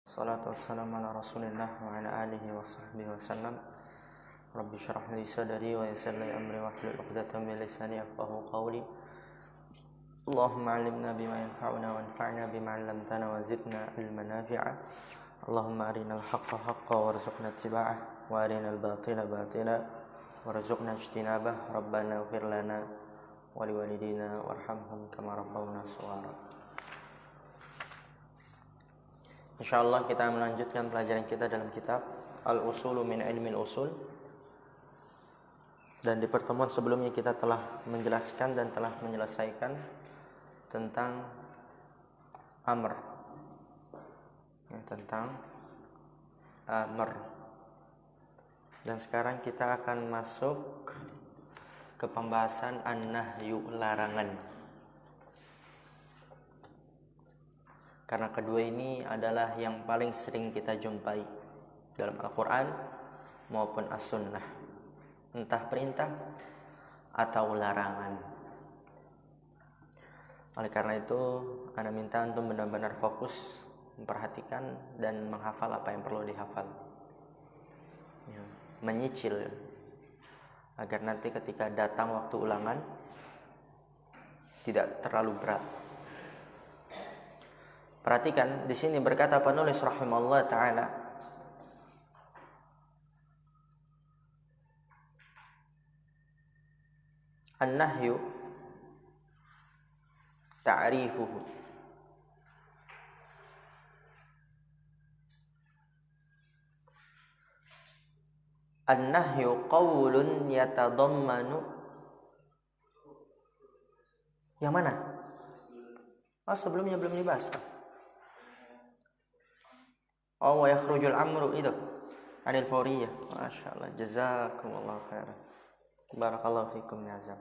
Salatu wassalamu ala rasulillah wa ala alihi wa sahbihi wa sallam. Rabbi syrah li sadri wa yassir li amri wa hlul 'uqdatam min lisani yafqahu qawli. Allahumma 'allimna bima yanfa'una wa anfa'na bima 'allamtana wa zidna ilman nafi'a. Allahumma arinal haqqa haqqan warzuqna ittiba'ah wa arinal batila batila warzuqna ijtinabah. Rabbana ighfir lana wa liwalidina warhamhum kama rabbawna shaghira. Insyaallah kita melanjutkan pelajaran kita dalam kitab Al-Usulu min Ilmil Usul. Dan di pertemuan sebelumnya kita telah menjelaskan dan telah menyelesaikan tentang amr. Tentang amr. Dan sekarang kita akan masuk ke pembahasan an-nahyu, larangan. Karena kedua ini adalah yang paling sering kita jumpai dalam Al-Quran maupun As-Sunnah, entah perintah atau larangan. Oleh karena itu, Anda minta untuk benar-benar fokus, memperhatikan dan menghafal apa yang perlu dihafal, menyicil, agar nanti ketika datang waktu ulangan tidak terlalu berat. Perhatikan di sini berkata penulis rahimahullah taala, an-nahyu ta'rifuhu an-nahyu qawlun yatadammanu. Yang mana? Sebelumnya belum dibahas. Wa yakhrujul amru itu anil fawriyah. Masyaallah, jazakumullah khairan. Barakallahu fikum ya azam.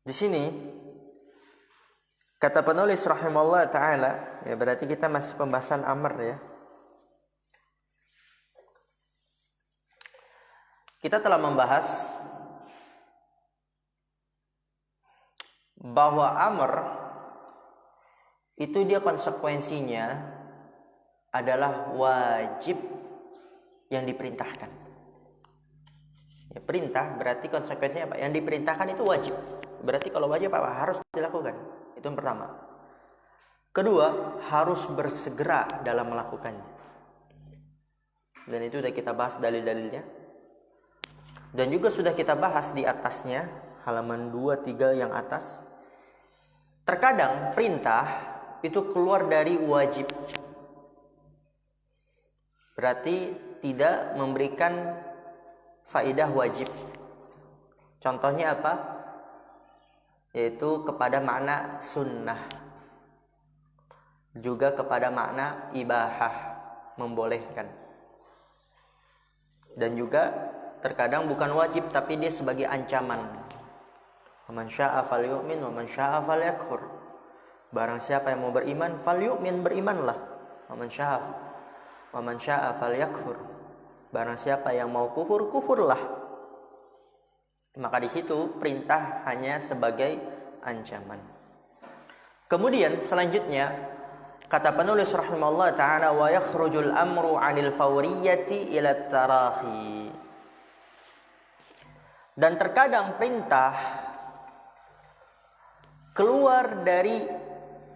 Di sini kata penulis rahimahullah taala, ya berarti kita masih pembahasan amr ya. Kita telah membahas bahwa amr itu dia konsekuensinya adalah wajib yang diperintahkan. Ya, perintah berarti konsekuensinya apa? Yang diperintahkan itu wajib. Berarti kalau wajib apa? Harus dilakukan. Itu yang pertama. Kedua, harus bersegera dalam melakukannya. Dan itu sudah kita bahas dalil-dalilnya. Dan juga sudah kita bahas di atasnya, halaman 2, 3 yang atas. Terkadang perintah itu keluar dari wajib, berarti tidak memberikan faedah wajib. Contohnya apa? Yaitu kepada makna sunnah, juga kepada makna ibahah, membolehkan. Dan juga terkadang bukan wajib tapi dia sebagai ancaman. Man syaa'a falyu'min wa man syaa'a falyakfur. Barang siapa yang mau beriman, falyu'min, berimanlah. Wa man syaa'a falyakfur. Barang siapa yang mau kufur, kufurlah. Maka di situ perintah hanya sebagai ancaman. Kemudian selanjutnya kata penulis rahimahullah taala, wa yakhrujul amru 'anil fawriyati ila tarahi. Dan terkadang perintah keluar dari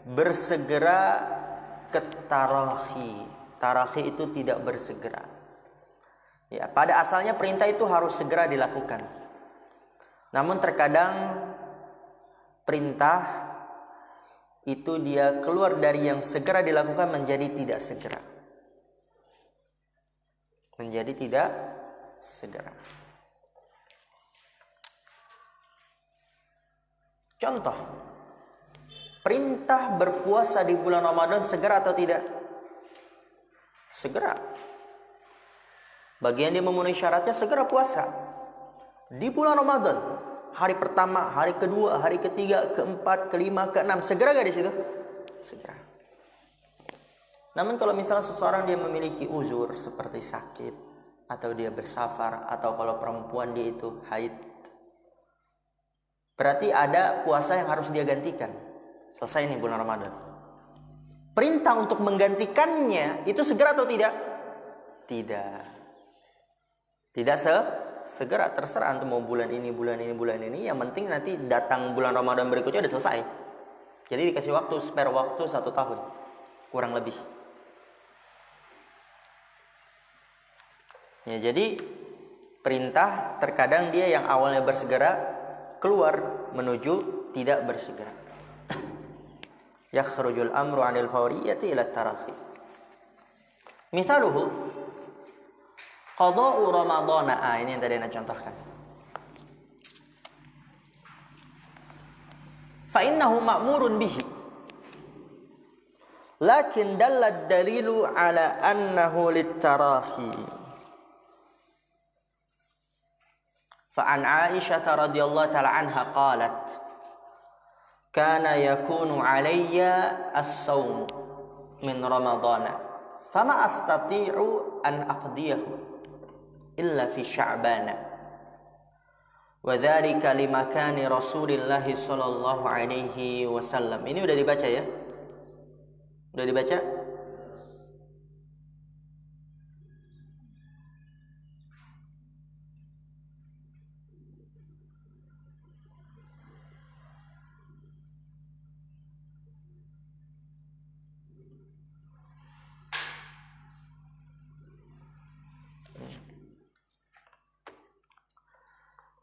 bersegera ke tarahi. Tarahi itu tidak bersegera. Ya, pada asalnya perintah itu harus segera dilakukan. Namun terkadang perintah itu dia keluar dari yang segera dilakukan menjadi tidak segera. Menjadi tidak segera. Contoh, perintah berpuasa di bulan Ramadan segera atau tidak? Segera. Bagi yang dia memenuhi syaratnya, segera puasa di bulan Ramadan. Hari pertama, hari kedua, hari ketiga, keempat, kelima, keenam, segera gak di situ? Segera. Namun kalau misalnya seseorang dia memiliki uzur seperti sakit, atau dia bersafar, atau kalau perempuan dia itu haid, berarti ada puasa yang harus dia gantikan. Selesai nih bulan Ramadan. Perintah untuk menggantikannya itu segera atau tidak? Tidak. Tidak segera, terserah antum mau bulan ini. Yang penting nanti datang bulan Ramadan berikutnya udah selesai. Jadi dikasih waktu, spare waktu 1 tahun. Kurang lebih. Ya, jadi perintah terkadang dia yang awalnya bersegera keluar menuju tidak bersegera. Yakhrujul amru 'anil fawriyati ila tarakhi. Mithaluhu qada'u ramadhana. Ini yang tadi saya contohkan. Fa innahu ma'murun bihi. Lakin dalla ad-dalilu 'ala annahu lit-tarahi. Fa an Aisyah radhiyallahu ta'ala anha qalat kana yakunu 'alayya as-shaum min ramadhana fama astati'u an aqdiyahu illa fi sya'ban wa dzalika limakani Rasulillah sallallahu alaihi wasallam. Ini udah dibaca ya? Udah dibaca?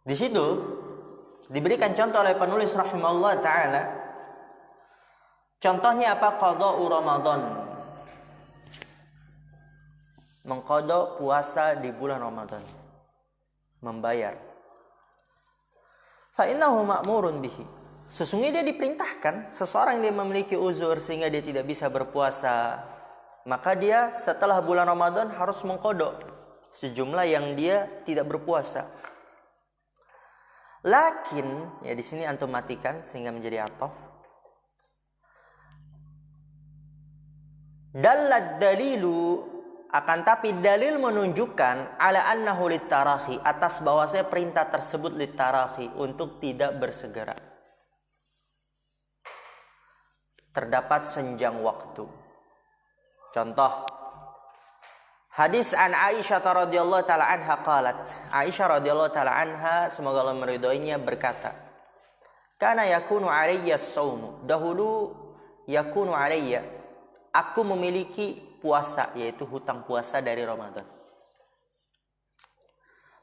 Di situ diberikan contoh oleh penulis rahimahullah taala. Contohnya apa? Qada'u Ramadan. Mengqada puasa di bulan Ramadan. Membayar. Fa innahu ma'murun bihi. Sesungguhnya dia diperintahkan, seseorang yang memiliki uzur sehingga dia tidak bisa berpuasa, maka dia setelah bulan Ramadan harus mengqada sejumlah yang dia tidak berpuasa. Lakin, ya di sini antum matikan sehingga menjadi ataf. Dallad dalilu, akan tapi dalil menunjukkan ala annahu litarahi, atas bahwasanya perintah tersebut litarahi, untuk tidak bersegera. Terdapat senjang waktu. Contoh hadis an Aisyah radhiyallahu taala anha qalat. Aisyah radhiyallahu taala anha, semoga Allah meridhoinya, berkata, "Kana yakunu alayya as-shaum." Dahulu yakunu alayya, aku memiliki puasa, yaitu hutang puasa dari Ramadan.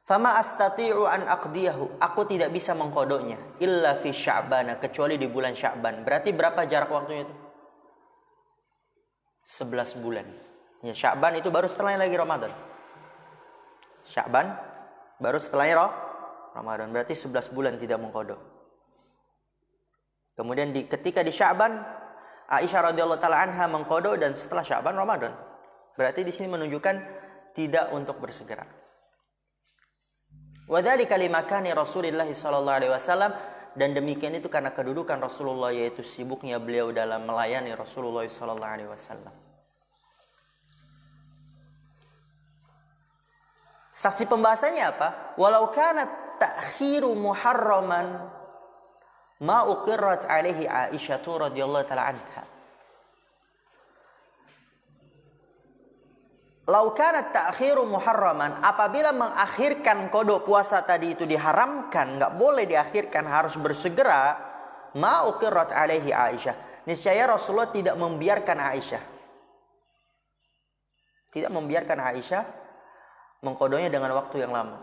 Fama astati'u an aqdiyahu, aku tidak bisa mengqadanya illa fi Sya'ban, kecuali di bulan Sya'ban. Berarti berapa jarak waktunya itu? 11 bulan. Ya, Sya'ban itu baru setelahnya lagi Ramadan. Sya'ban baru setelahnya Ramadan. Berarti 11 bulan tidak mengqada. Kemudian ketika di Sya'ban, Aisyah radhiyallahu taala anha mengqada, dan setelah Sya'ban Ramadan. Berarti di sini menunjukkan tidak untuk bersegera. Wa dzalika limakani Rasulillah sallallahu alaihi wasallam, dan demikian itu karena kedudukan Rasulullah, yaitu sibuknya beliau dalam melayani Rasulullah sallallahu alaihi wasallam. Saksi pembahasannya apa? Walau kana ta'khiru muharraman ma uqirrat alaihi Aisyah radhiyallahu taala anha. Lau kana ta'khiru muharraman, apabila mengakhirkan qada puasa tadi itu diharamkan, enggak boleh diakhirkan, harus bersegera, ma uqirrat alaihi Aisyah, niscaya Rasulullah tidak membiarkan Aisyah. Tidak membiarkan Aisyah mengqadanya dengan waktu yang lama.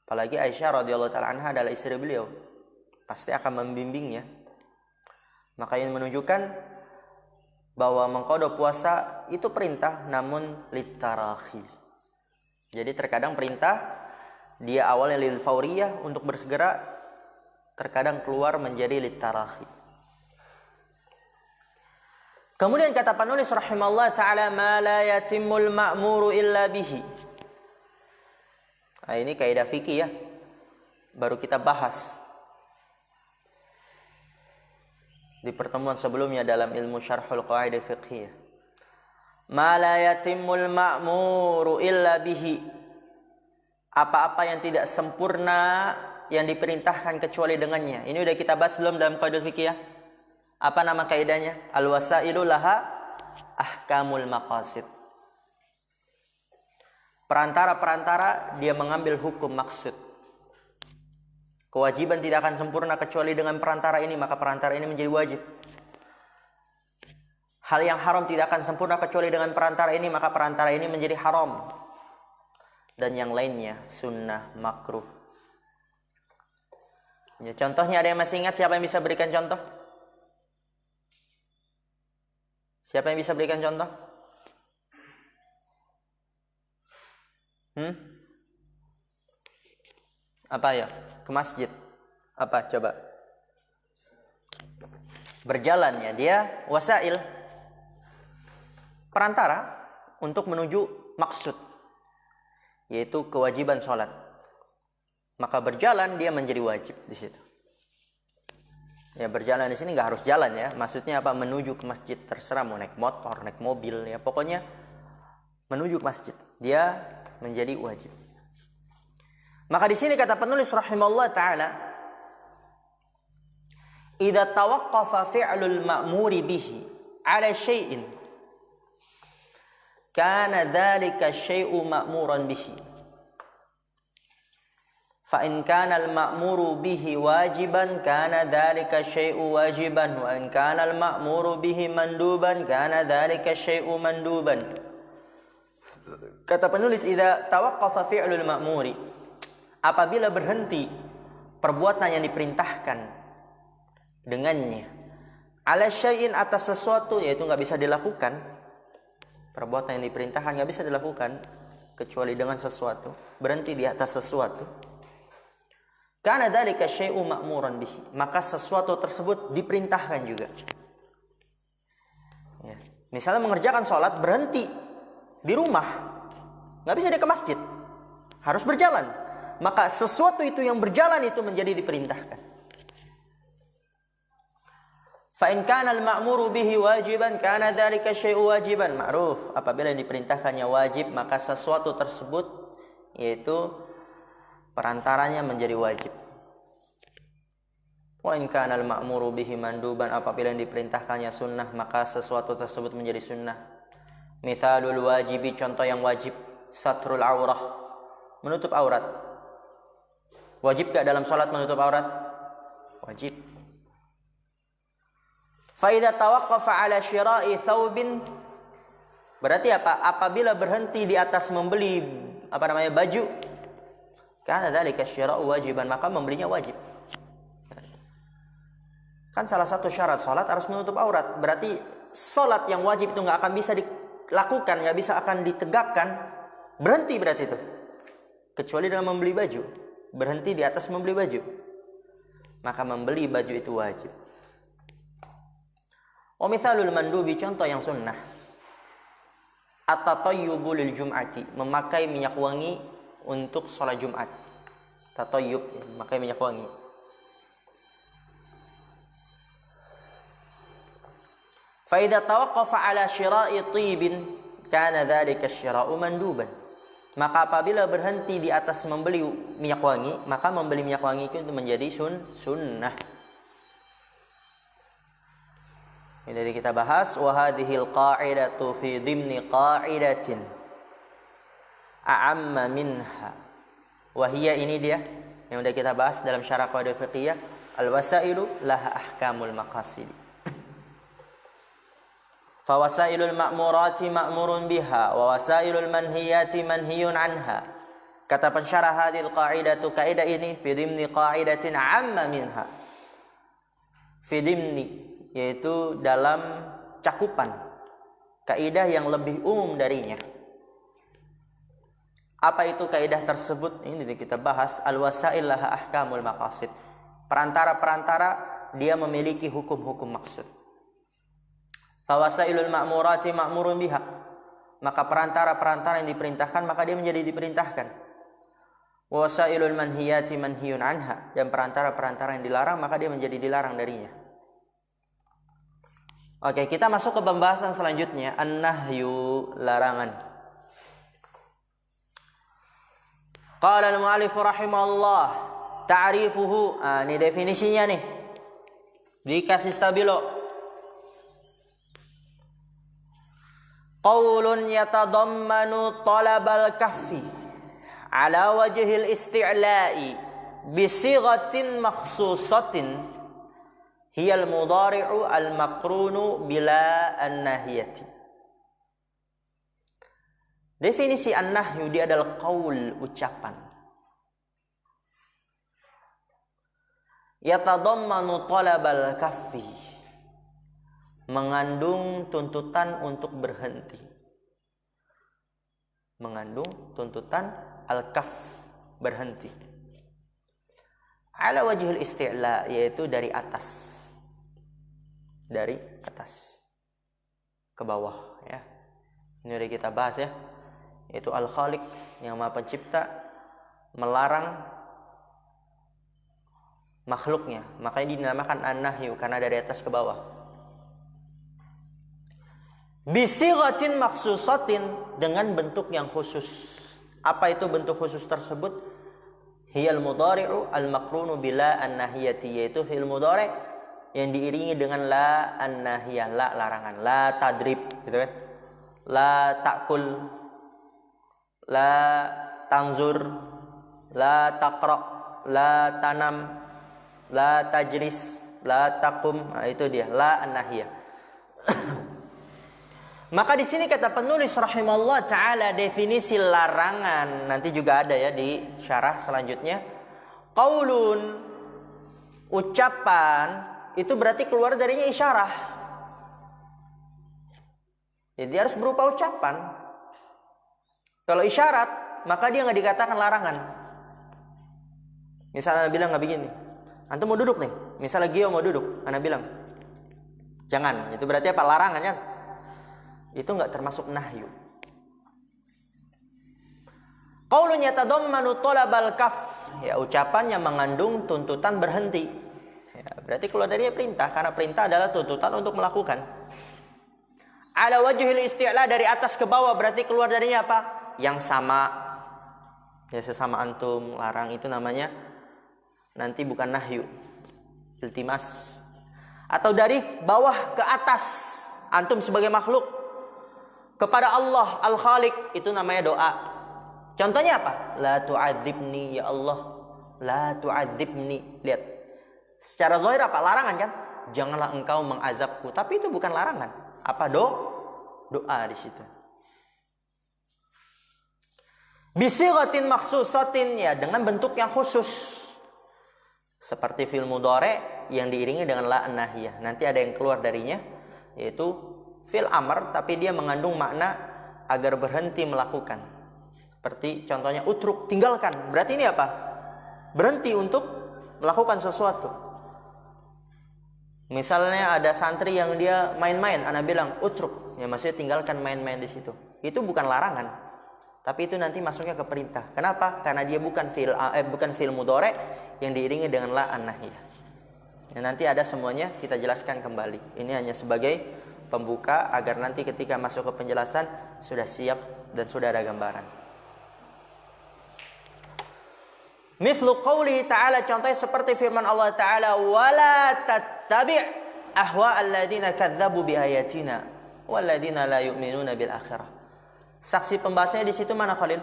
Apalagi Aisyah radhiyallahu taala anha adalah istri beliau, pasti akan membimbingnya. Maka ini menunjukkan bahwa mengqada puasa itu perintah, namun litarahi. Jadi terkadang perintah dia awalnya lil fauriyah, untuk bersegera, terkadang keluar menjadi litarahi. Kemudian kata penulis rahimahullah ta'ala, ma la yatimul ma'muru illa bihi. Nah, ini kaidah fikih ya, baru kita bahas di pertemuan sebelumnya dalam ilmu syarhul qawaidah fiqhiyah. Ma la yatimul ma'muru illa bihi, apa-apa yang tidak sempurna yang diperintahkan kecuali dengannya. Ini udah kita bahas belum dalam kaidah fikih? Apa nama kaidahnya? Al-wasailu laha ahkamul maqasid. Perantara-perantara dia mengambil hukum maksud. Kewajiban tidak akan sempurna kecuali dengan perantara ini, maka perantara ini menjadi wajib. Hal yang haram tidak akan sempurna kecuali dengan perantara ini, maka perantara ini menjadi haram. Dan yang lainnya sunnah, makruh. Ya, contohnya ada yang masih ingat? Siapa yang bisa berikan contoh? Siapa yang bisa berikan contoh? Apa ya? Ke masjid. Apa coba? Berjalan ya, dia wasail. Perantara untuk menuju maksud, yaitu kewajiban sholat. Maka berjalan dia menjadi wajib di situ. Ya, berjalan di sini nggak harus jalan ya. Maksudnya apa? Menuju ke masjid, terserah mau naik motor, naik mobil ya. Pokoknya menuju ke masjid, dia menjadi wajib. Maka di sini kata penulis rahimahullah taala, "Idza tawaqqafa fi'lul ma'muri bihi 'ala syai'in kana dzalika syai'u ma'muran bihi. Fa in kana al-ma'muru bihi wajiban kana dzalika syai'u wajiban wa in kana al-ma'muru bihi manduban kana dzalika syai'u manduban." Kata penulis, idza tawaqqafa fi'lul ma'muri, apabila berhenti perbuatan yang diperintahkan dengannya, ala syai'in, atas sesuatu, yaitu nggak bisa dilakukan. Perbuatan yang diperintahkan nggak bisa dilakukan kecuali dengan sesuatu, berhenti di atas sesuatu. Karena dzalika syai'u ma'muran bihi, maka sesuatu tersebut diperintahkan juga. Ya. Misalnya mengerjakan sholat, berhenti di rumah, nggak bisa dia ke masjid, harus berjalan. Maka sesuatu itu yang berjalan itu menjadi diperintahkan. Fa in kana al-ma'muru bihi wajiban kana dzalika syai'u wajiban ma'ruf. Apabila yang diperintahkannya wajib, maka sesuatu tersebut, yaitu perantaranya, menjadi wajib. Wa in kana al-ma'muru bihi manduban, apabila yang diperintahkannya sunnah, maka sesuatu tersebut menjadi sunnah. Mithalul wajibi, contoh yang wajib, satrul aurah, menutup aurat. Wajib gak dalam salat menutup aurat? Wajib. Fa idza tawaqqafa ala syira'i thawbin, berarti apa? Apabila berhenti di atas membeli baju, kana dzalika syira'u wajiban, maka membelinya wajib. Kan salah satu syarat salat harus menutup aurat. Berarti salat yang wajib itu nggak akan bisa dilakukan, nggak bisa akan ditegakkan, berhenti berarti itu, kecuali dengan membeli baju. Berhenti di atas membeli baju, maka membeli baju itu wajib. Wa mithalul mandubi, contoh yang sunnah, at-tatayyubu lil jum'ati, memakai minyak wangi untuk sholat Jumat. Tatayyub, memakai minyak wangi. Fa idza tawaqqafa ala syira'i tibin kana dzalika syira'u manduban, maka apabila berhenti di atas membeli minyak wangi, maka membeli minyak wangi itu menjadi sunnah. Ini dari kita bahas, wa hadhil qa'idatu fi dhimni qa'idatin a'amma minha. Wa hiya, ini dia yang udah kita bahas dalam syarah qaidah fiqhiyah, al-wasailu laha ahkamul maqasid. Fa wasailul ma'murati ma'murun biha wa wasailul manhiyati manhiyun anha. Kata pensyarah hadhil qa'idatu, kaidah ini fi dhimni qa'idatin 'amma minha. Fi dhimni, yaitu dalam cakupan kaidah yang lebih umum darinya. Apa itu kaidah tersebut? Ini kita bahas, al-wasail laha ahkamul maqasid. Perantara-perantara dia memiliki hukum-hukum maksud. Fawasailul ma'murati ma'murun biha, maka perantara-perantara yang diperintahkan maka dia menjadi diperintahkan. Wasailul manhiyati manhiyun anha, dan perantara-perantara yang dilarang maka dia menjadi dilarang darinya. Oke, kita masuk ke pembahasan selanjutnya, an-nahyu, larangan. Qala al-mu'allif rahimahullah, ta'rifuhu. Ini definisinya nih. Dikasih stabilo. Qaulun yatadammanu talabal kaffi ala wajhil isti'la'i bisighatin makhsusatin hiyal mudhari'u al-maqrunu bila an-nahiyati. Definisi an-nahyu dia adalah qaul, ucapan. Yatadammanu talabal kaffi, mengandung tuntutan untuk berhenti. Mengandung tuntutan al-kaf, berhenti. Ala wajhil isti'la, yaitu dari atas. Dari atas ke bawah, ya. Ini udah kita bahas, ya. Yaitu Al-Khaliq, yang Maha Pencipta, melarang makhluknya. Makanya dinamakan an-nahyu, karena dari atas ke bawah. Bisighatin maksusatin, dengan bentuk yang khusus. Apa itu bentuk khusus tersebut? Hiyal mudhari'u al-maqrunu bila an-nahiyati, yaitu fi'il mudhari' yang diiringi dengan la an-nahiyah, la larangan, la tadrib, gitu kan? La ta'kul, la tanzur, la taqra, la tanam, la tajlis, la taqum. Nah, itu dia la an-nahiyah. Maka di sini kata penulis rahimahullah taala, definisi larangan nanti juga ada ya di syarah selanjutnya. Qaulun, ucapan, itu berarti keluar darinya isyarah. Jadi harus berupa ucapan. Kalau isyarat, maka dia nggak dikatakan larangan. Misalnya bilang nggak begini, antum mau duduk nih. Misalnya Gio mau duduk, Anda bilang jangan. Itu berarti apa? Larangan kan? Itu nggak termasuk nahyu. Qaulun yatadammanu talabal kaf, ya, ucapan yang mengandung tuntutan berhenti. Ya, berarti keluar dari perintah, karena perintah adalah tuntutan untuk melakukan. Ala wajhil isti'la, dari atas ke bawah, berarti keluar darinya apa? Yang sama. Ya, sesama antum larang, itu namanya nanti bukan nahyu, iltimas. Atau dari bawah ke atas, antum sebagai makhluk kepada Allah Al-Khaliq, itu namanya doa. Contohnya apa? La tu'adzibni ya Allah, la tu'adzibni. Lihat, secara zahir apa? Larangan kan? Janganlah engkau mengazabku. Tapi itu bukan larangan. Apa doa di situ. Bisighatin maksusatin, ya, dengan bentuk yang khusus. Seperti fi'il mudhari' yang diiringi dengan la an-nahiyah. Nanti ada yang keluar darinya, yaitu fi'il amr, tapi dia mengandung makna agar berhenti melakukan. Seperti contohnya utruk, tinggalkan. Berarti ini apa? Berhenti untuk melakukan sesuatu. Misalnya ada santri yang dia main-main, ana bilang utruk, ya maksudnya tinggalkan main-main di situ. Itu bukan larangan, tapi itu nanti masuknya ke perintah. Kenapa? Karena dia bukan fi'il mudhari' yang diiringi dengan la an-nahiyah. Ya, nanti ada semuanya, kita jelaskan kembali. Ini hanya sebagai pembuka agar nanti ketika masuk ke penjelasan sudah siap dan sudah ada gambaran. Mithlu qawlihi ta'ala, contohnya seperti firman Allah Ta'ala, wala tattabi' ahwa alladhina kadzabu biayatina walladhina la yu'minuna bil akhirah. Saksi pembahasannya di situ mana, Khalil?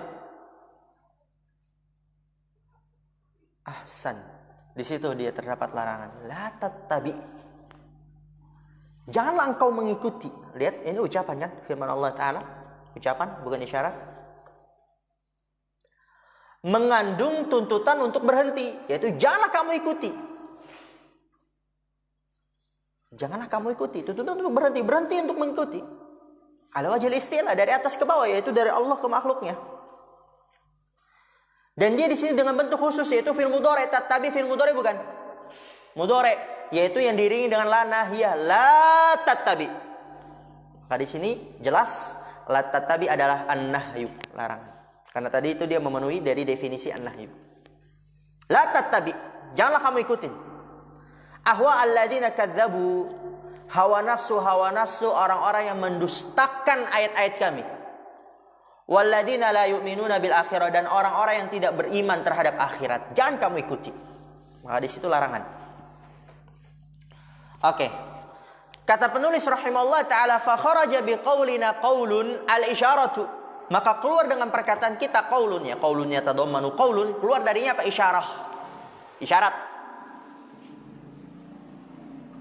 Ahsan. Di situ dia terdapat larangan. La tattabi'. Janganlah engkau mengikuti. Lihat, ini ucapan kan? Firman Allah Ta'ala. Ucapan, bukan isyarat. Mengandung tuntutan untuk berhenti. Yaitu, janganlah kamu ikuti. Janganlah kamu ikuti. Tuntutan untuk berhenti. Berhenti untuk mengikuti. Ala wajhil istilah, dari atas ke bawah. Yaitu dari Allah ke makhluknya. Dan dia di sini dengan bentuk khusus. Yaitu fi'il mudhari'. Tapi fi'il mudhari' bukan? Mudhari'. Yaitu yang diiringi dengan la nahiyah, la tattabi. Maka di sini jelas la tattabi adalah an-nahyu, larangan. Karena tadi itu dia memenuhi dari definisi an-nahyu. La tattabi, janganlah kamu ikutin. Ahwa alladzina kadzabu, hawa nafsu orang-orang yang mendustakan ayat-ayat kami. Walladzina la yu'minuna bil akhirah, dan orang-orang yang tidak beriman terhadap akhirat. Jangan kamu ikuti. Maka di situ larangan. Oke. Kata penulis rahimahullah taala, fa kharaja biqaulina qaulun al-isyaratu. Maka keluar dengan perkataan kita qaulun, ya qaulunnya tadammanu qaulun, keluar darinya apa? Isyarah. Isyarat.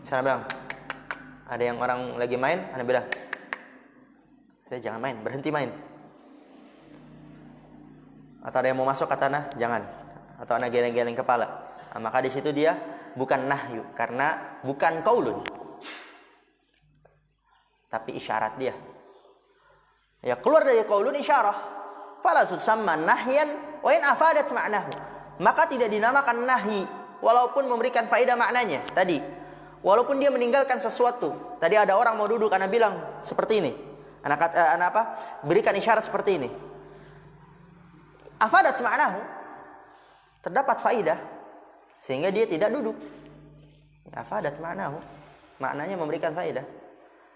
Saya bilang, ada yang orang lagi main, Anda bilang, saya jangan main, berhenti main. Atau ada yang mau masuk, kata Anda, jangan. Atau Anda geleng-geleng kepala. Nah, maka di situ dia bukan nahyu, karena bukan qaulun, tapi isyarat dia. Ya, keluar dari qaulun isyarah. Fala tusamma nahyan wa in afadat ma'nahu. Maka tidak dinamakan nahi walaupun memberikan faedah maknanya. Tadi walaupun dia meninggalkan sesuatu. Tadi ada orang mau duduk, Anda bilang seperti ini. Anak apa? Berikan isyarat seperti ini. Afadat ma'nahu. Terdapat faedah sehingga dia tidak duduk. Afadat ma'nahu. Maknanya memberikan faedah.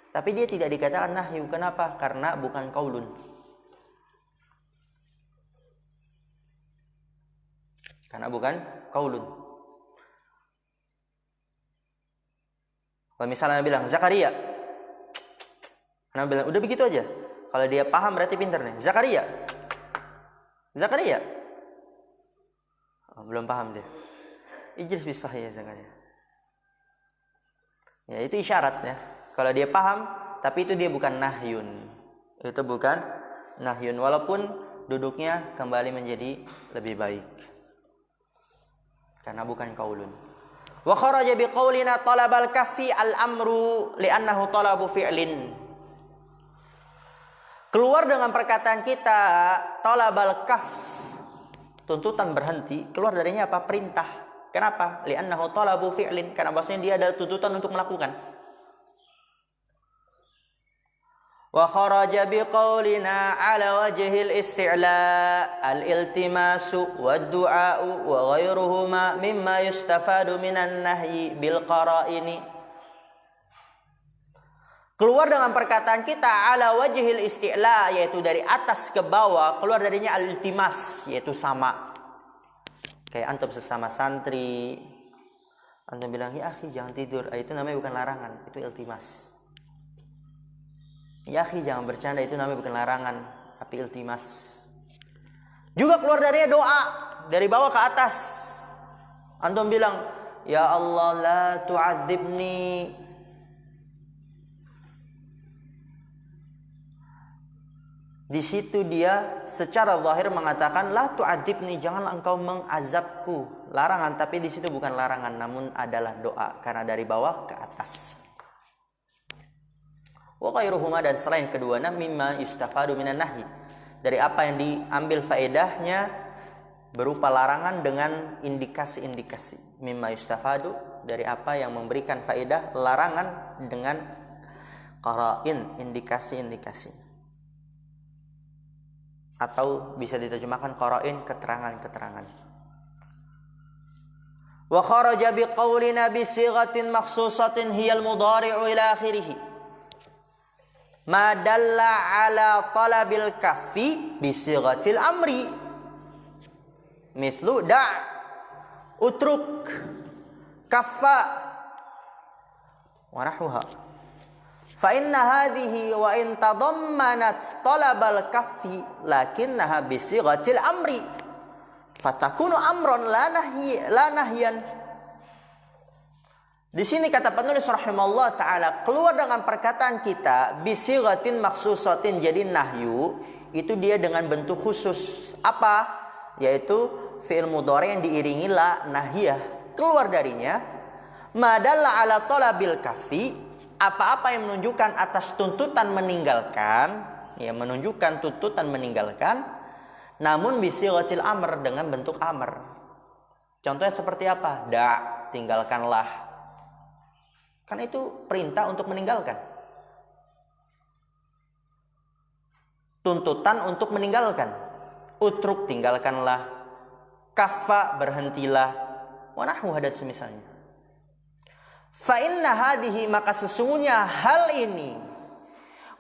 Tapi dia tidak dikatakan nahyu. Kenapa? Karena bukan qaulun. Karena bukan qaulun. Kalau misalnya bilang Zakaria, Anda bilang udah begitu aja. Kalau dia paham berarti pintar nih. Zakaria, Zakaria. Oh, belum paham dia. Ijlis bisah ya Zakaria. Ya itu isyarat ya. Kalau dia paham, tapi itu dia bukan nahyun. Itu bukan nahyun. Walaupun duduknya kembali menjadi lebih baik. Karena bukan qaulun. Wa kharaja biqaulina talabal kaffi al-amru li'annahu talabu fi'lin. Keluar dengan perkataan kita talabal kaf, tuntutan berhenti, keluar darinya apa? Perintah. Kenapa? Li'annahu talabu fi'lin, karena bahwasanya dia ada tuntutan untuk melakukan. Wa kharaja biqaulina ala wajhil isti'la al-iltimasu wad-du'a'u wa ghairuhuma mimma yustafadu minan nahyi bil qara'ini. Keluar dengan perkataan kita ala wajhil isti'la, yaitu dari atas ke bawah, keluar darinya al-iltimas, yaitu sama. Kayak antum sesama santri, antum bilang, "Ya akhi, jangan tidur." Itu namanya bukan larangan, itu iltimas. Ya akhi, jangan bercanda, itu namanya bukan larangan, tapi iltimas. Juga keluar darinya doa, dari bawah ke atas. Antum bilang, "Ya Allah, la tu'adzibni." Di situ dia secara zahir mengatakan, "La tu'adzibni," janganlah engkau mengazabku. Larangan, tapi di situ bukan larangan, namun adalah doa, karena dari bawah ke atas. Wa ghairuhuma, dan selain keduanya, mimma yustafadu minan nahyi, dari apa yang diambil faedahnya berupa larangan dengan indikasi-indikasi. Mimma yustafadu, dari apa yang memberikan faedah larangan dengan qara'in, indikasi-indikasi. Atau bisa diterjemahkan qara'in, keterangan-keterangan. Wa kharaja biqaulina bi sighatin makhsusatin hiyal mudhari'u ila akhirih. Ma dalla ala talabil kaffi bi sighatil amri. Mislu da', utruk, kaffa wa nahwaha. Fa inna hadhihi wa in tadammanat talabal kaffi lakinnaha bi sighatil amri. Fatakunu amron la nahyan. Di sini kata penulis rahimahullah taala, keluar dengan perkataan kita bisighatin maksusatin, jadi nahyu itu dia dengan bentuk khusus. Apa? Yaitu fi'il mudhari yang diiringi la nahiyah. Keluar darinya madalla ala talabil kafi, apa-apa yang menunjukkan atas tuntutan meninggalkan, ya menunjukkan tuntutan meninggalkan, namun bisighatil amr, dengan bentuk amr. Contohnya seperti apa? Da, tinggalkanlah. Kan itu perintah untuk meninggalkan. Tuntutan untuk meninggalkan. Utruk, tinggalkanlah. Kaffa, berhentilah. Wa nahwu hadat semisalnya. Fa inna hadhihi, maka sesungguhnya hal ini,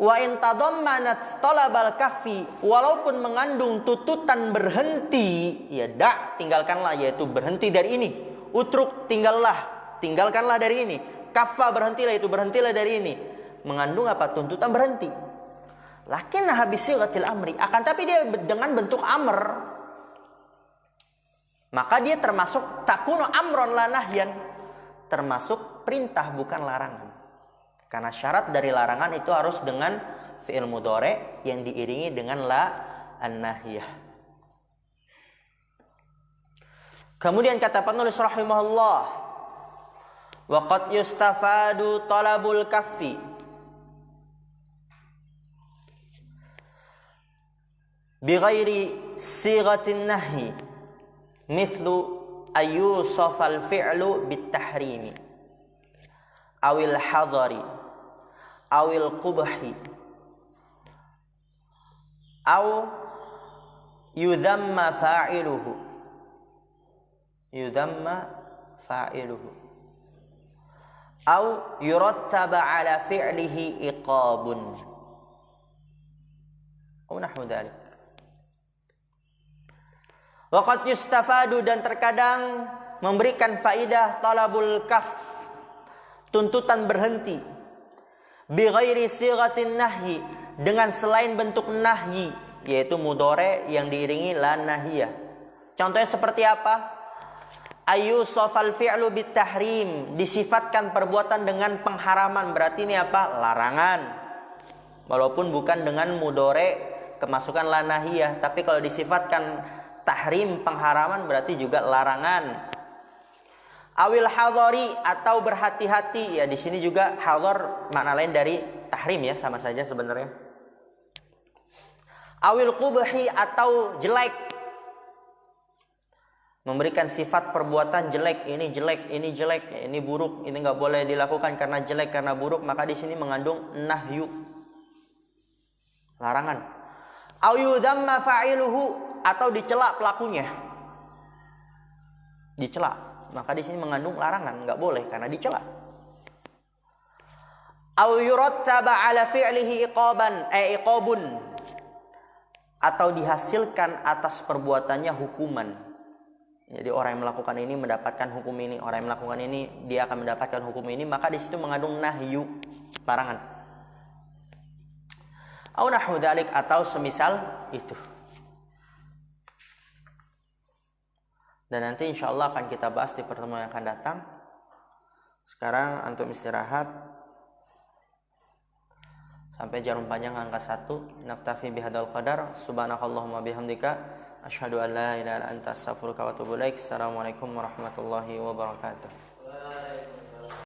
wa in tadammanat talabal kaffi, walaupun mengandung tuntutan berhenti, ya da, tinggalkanlah, yaitu berhenti dari ini. utruk tinggalkanlah dari ini, kaffa berhentilah dari ini. Mengandung apa? Tuntutan berhenti. Lakinnaha bisighatil amri, akan tapi dia dengan bentuk amr. Maka dia termasuk takunu amron la nahyan, termasuk perintah bukan larangan. Karena syarat dari larangan itu harus dengan fi'il mudhari yang diiringi dengan la an-nahyah. Kemudian kata penulis rahimahullah, wa qad yustafadu talabul kaffi bighairi sighatin nahyi mithlu ayyusafal fi'lu bitahrimi awil hadari awil qubhi aw yudhamma fa'iluhu aw yurattaba ala fi'lihi iqabun aw nahwu dzalik. Waqad yustafadu, dan terkadang memberikan faidah talabul kaf, tuntutan berhenti, bi ghairi sighatin nahyi, dengan selain bentuk nahyi, yaitu mudhari yang diiringi la nahiyah. Contohnya seperti apa? Ayyusafal fi'lu bitahrim, disifatkan perbuatan dengan pengharaman, berarti ini apa? Larangan. Walaupun bukan dengan mudhari kemasukan la nahiyah, tapi kalau disifatkan tahrim, pengharaman, berarti juga larangan. Awil hadari, atau berhati-hati, ya di sini juga hadar makna lain dari tahrim, ya sama saja sebenarnya. Awil qubhi, atau jelek, memberikan sifat perbuatan jelek, ini jelek, ini buruk, ini nggak boleh dilakukan karena jelek, karena buruk, maka di sini mengandung nahyu, larangan. Aw yudhamma fa'iluhu, atau dicela pelakunya, dicela, maka di sini mengandung larangan, nggak boleh karena dicela. Aw yurattaba ala fi'lihi iqabun, atau dihasilkan atas perbuatannya hukuman. Jadi orang yang melakukan ini mendapatkan hukum ini, orang yang melakukan ini dia akan mendapatkan hukum ini, maka di situ mengandung nahyu, larangan. Aw nahwu dzalik, atau semisal itu. Dan nanti insya Allah akan kita bahas di pertemuan yang akan datang. Sekarang antum istirahat sampai jarum panjang angka 1. Naktafi bihadzal qadar. Subhanakallahumma bihamdika asyhadu an la ilaha illa anta astaghfiruka wa atubu ilaik. Assalamualaikum warahmatullahi wabarakatuh.